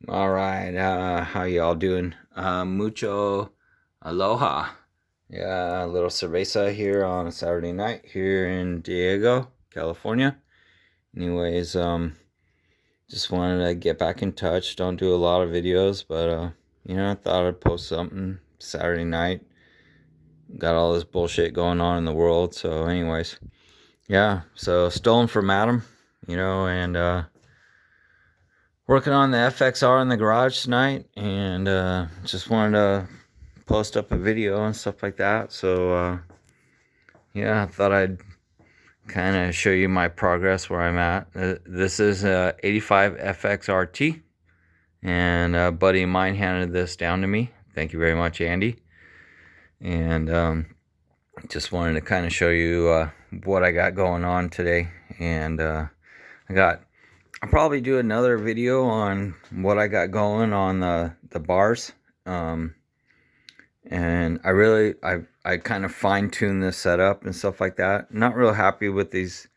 All right, how y'all doing? Mucho aloha. Yeah, a little cerveza here on a Saturday night here in Diego, California. Anyways, just wanted to get back in touch. Don't do a lot of videos, but I thought I'd post something Saturday night. Got all this bullshit going on in the world, so anyways, yeah. So stolen from Adam, and working on the FXR in the garage tonight, and just wanted to post up a video and stuff like that. So yeah, I thought I'd kind of show you my progress where I'm at. This is 85 FXRT, and a buddy of mine handed this down to me. Thank you very much, Andy. And just wanted to kind of show you what I got going on today. And I'll probably do another video on what I got going on the bars. And I kind of fine-tuned this setup and stuff like that. Not real happy with these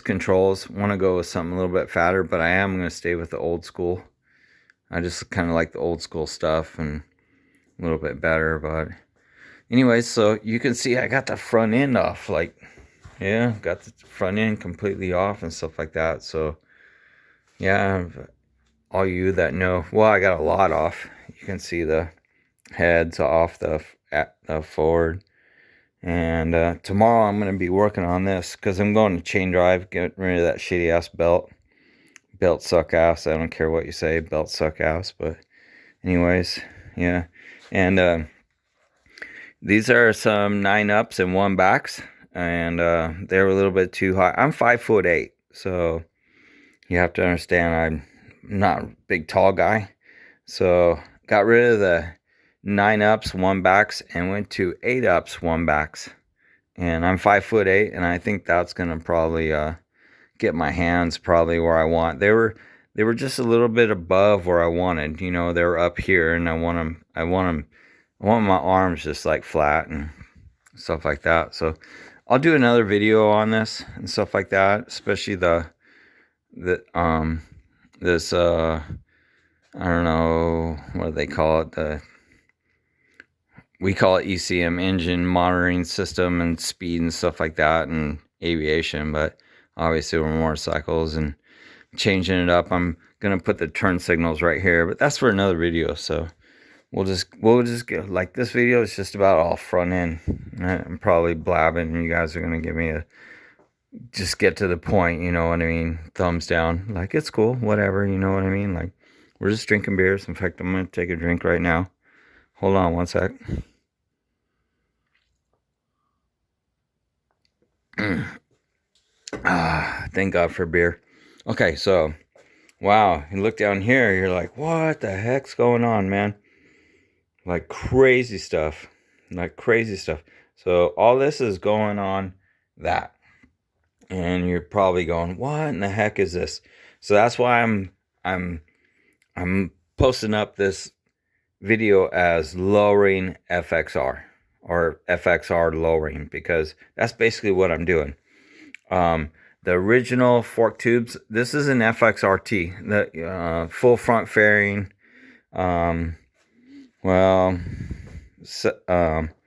controls. Want to go with something a little bit fatter, but I am going to stay with the old school. I just kind of like the old school stuff and a little bit better. But anyways, so you can see I got the front end off. Like, yeah, got the front end completely off and stuff like that. So yeah, all you that know, well, I got a lot off. You can see the heads off the forward. And tomorrow I'm going to be working on this because I'm going to chain drive, getting rid of that shitty ass belt. Belt suck ass. I don't care what you say, belt suck ass. But anyways, yeah. And these are some 9-ups and 1-backs, and they're a little bit too high. I'm 5'8", so you have to understand I'm not a big tall guy. So got rid of the 9-ups, 1-backs, and went to 8-ups, 1-backs. And I'm 5'8", and I think that's gonna probably get my hands probably where I want. They were just a little bit above where I wanted. You know, they were up here, and I want my arms just like flat and stuff like that. So I'll do another video on this and stuff like that, especially this I don't know what do they call it, we call it ECM, engine monitoring system, and speed and stuff like that, and aviation. But obviously we're motorcycles and changing it up. I'm gonna put the turn signals right here, but that's for another video. So we'll just get, like, this video is just about all front end. I'm probably blabbing, and you guys are gonna give me just get to the point, you know what I mean? Thumbs down, like, it's cool, whatever, you know what I mean? Like, we're just drinking beers. In fact, I'm gonna take a drink right now. Hold on one sec. Thank God for beer. Okay, so wow, you look down here, you're like, what the heck's going on, man? Like crazy stuff. So all this is going on that. And you're probably going, what in the heck is this? So that's why I'm posting up this video as lowering FXR, or FXR lowering, because that's basically what I'm doing. The original fork tubes, this is an FXRT, the full front fairing.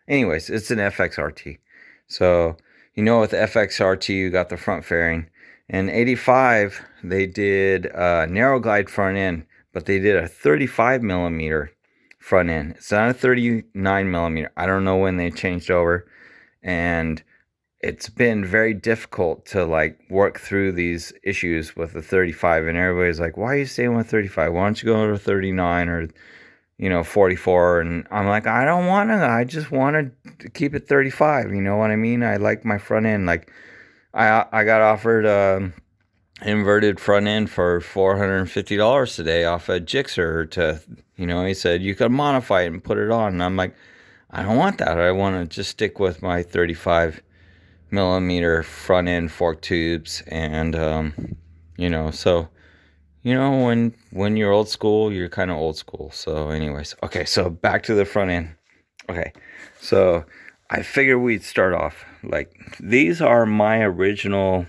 Anyways, it's an FXRT. So you know, with the FXRT, you got the front fairing. And 85, they did a narrow glide front end, but they did a 35 millimeter front end. It's not a 39 millimeter. I don't know when they changed over. And it's been very difficult to like work through these issues with the 35. And everybody's like, why are you staying with 35? Why don't you go to 39 or 44? And I'm like, I don't want to. I just want to keep it 35. You know what I mean? I like my front end. Like, I got offered inverted front end for $450 today off a Gixxer to, he said you could modify it and put it on. And I'm like, I don't want that. I want to just stick with my 35 millimeter front end fork tubes. And, so, when you're old school, you're kind of old school. So anyways, okay, so back to the front end. Okay, so I figured we'd start off, like, these are my original,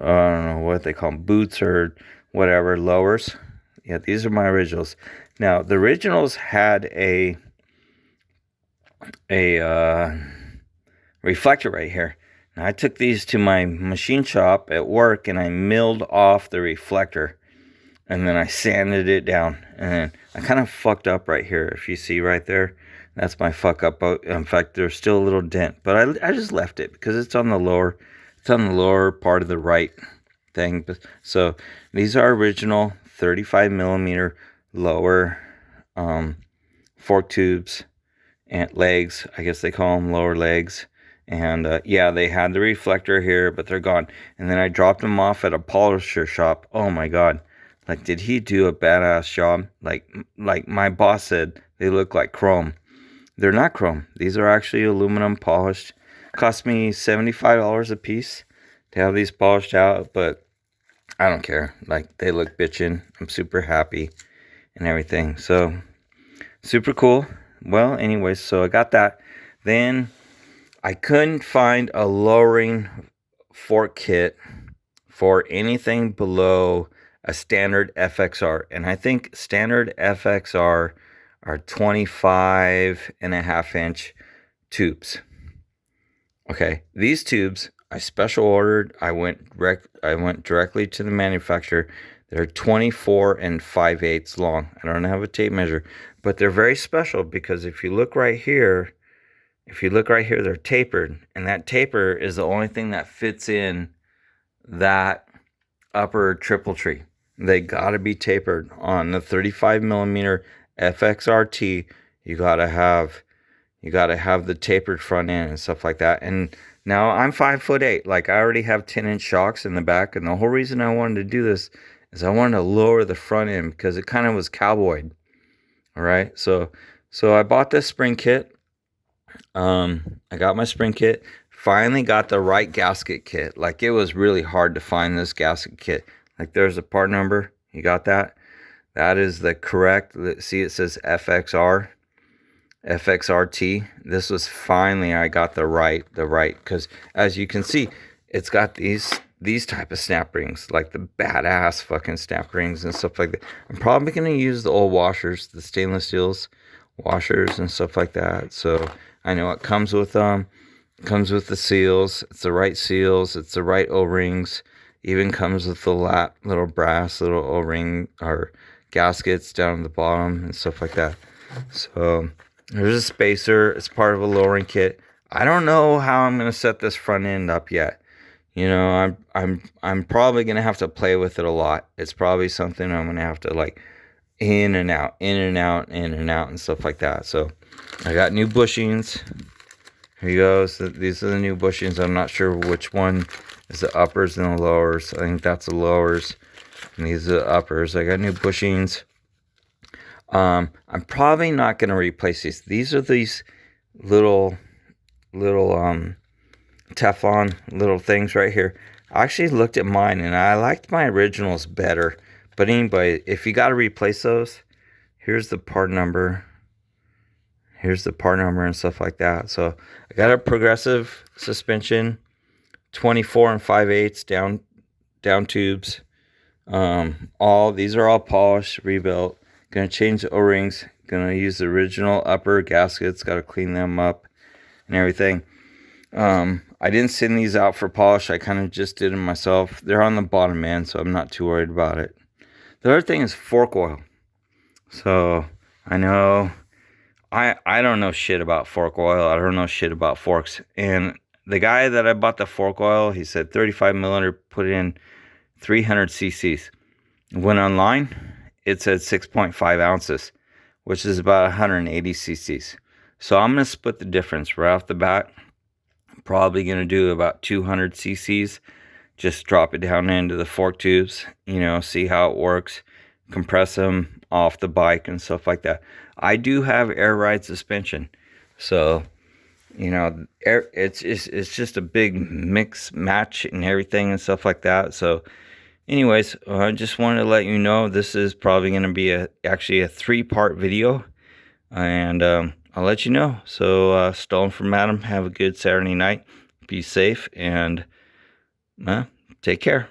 I don't know what they call them, boots or whatever, lowers. Yeah, these are my originals. Now, the originals had a reflector right here. Now, I took these to my machine shop at work and I milled off the reflector. And then I sanded it down. And I kind of fucked up right here. If you see right there, that's my fuck up. In fact, there's still a little dent. But I just left it because it's on the lower part of the right thing. So these are original 35 millimeter lower fork tubes and legs. I guess they call them lower legs. And yeah, they had the reflector here, but they're gone. And then I dropped them off at a polisher shop. Oh my God. Like, did he do a badass job? Like my boss said, they look like chrome. They're not chrome. These are actually aluminum polished. Cost me $75 a piece to have these polished out, but I don't care. Like, they look bitchin'. I'm super happy and everything. So, super cool. Well, anyways, so I got that. Then I couldn't find a lowering fork kit for anything below a standard FXR. And I think standard FXR are 25.5-inch tubes. Okay, these tubes I special ordered. I went directly to the manufacturer. They're 24 5/8 long. I don't have a tape measure, but they're very special because if you look right here, they're tapered, and that taper is the only thing that fits in that upper triple tree. They gotta be tapered. On the 35 millimeter FXRT. You gotta have the tapered front end and stuff like that. And now I'm 5'8". Like, I already have 10-inch shocks in the back, and the whole reason I wanted to do this is I wanted to lower the front end because it kind of was cowboyed. All right, so I bought this spring kit. I got my spring kit. Finally got the right gasket kit. Like, it was really hard to find this gasket kit. Like, there's a part number. You got that? That is the correct. See, it says FXRT. This was finally, I got the right, because as you can see, it's got these type of snap rings, like the badass fucking snap rings and stuff like that. I'm probably going to use the old washers, the stainless steels washers and stuff like that. So I know it comes with them. It comes with the seals. It's the right seals. It's the right O-rings. Even comes with the little brass little O-ring or gaskets down at the bottom and stuff like that. So there's a spacer. It's part of a lowering kit. I don't know how I'm gonna set this front end up yet. You know, I'm probably gonna have to play with it a lot. It's probably something I'm gonna have to, like, in and out and stuff like that. So I got new bushings. Here you go. So these are the new bushings. I'm not sure which one is the uppers and the lowers. I think that's the lowers, and these are the uppers. I got new bushings. I'm probably not going to replace these. These are these little Teflon little things right here. I actually looked at mine and I liked my originals better. But anyway, if you got to replace those, here's the part number. Here's the part number and stuff like that. So I got a progressive suspension, 24 5/8 down tubes. These are all polished, rebuilt. Gonna change the O-rings. Gonna use the original upper gaskets. Got to clean them up and everything. I didn't send these out for polish. I kind of just did them myself. They're on the bottom end, so I'm not too worried about it. The other thing is fork oil. So I know I don't know shit about fork oil. I don't know shit about forks. And the guy that I bought the fork oil, he said 35 milliliter, put in 300 cc's. Went online, it said 6.5 ounces, which is about 180 cc's. So I'm going to split the difference right off the bat. I'm probably going to do about 200 cc's. Just drop it down into the fork tubes, you know, see how it works. Compress them off the bike and stuff like that. I do have air ride suspension, so you know, it's just a big mix match and everything and stuff like that. So anyways, I just wanted to let you know this is probably going to be actually a 3-part video, and I'll let you know. So Stolen from Adam, have a good Saturday night, be safe, and take care.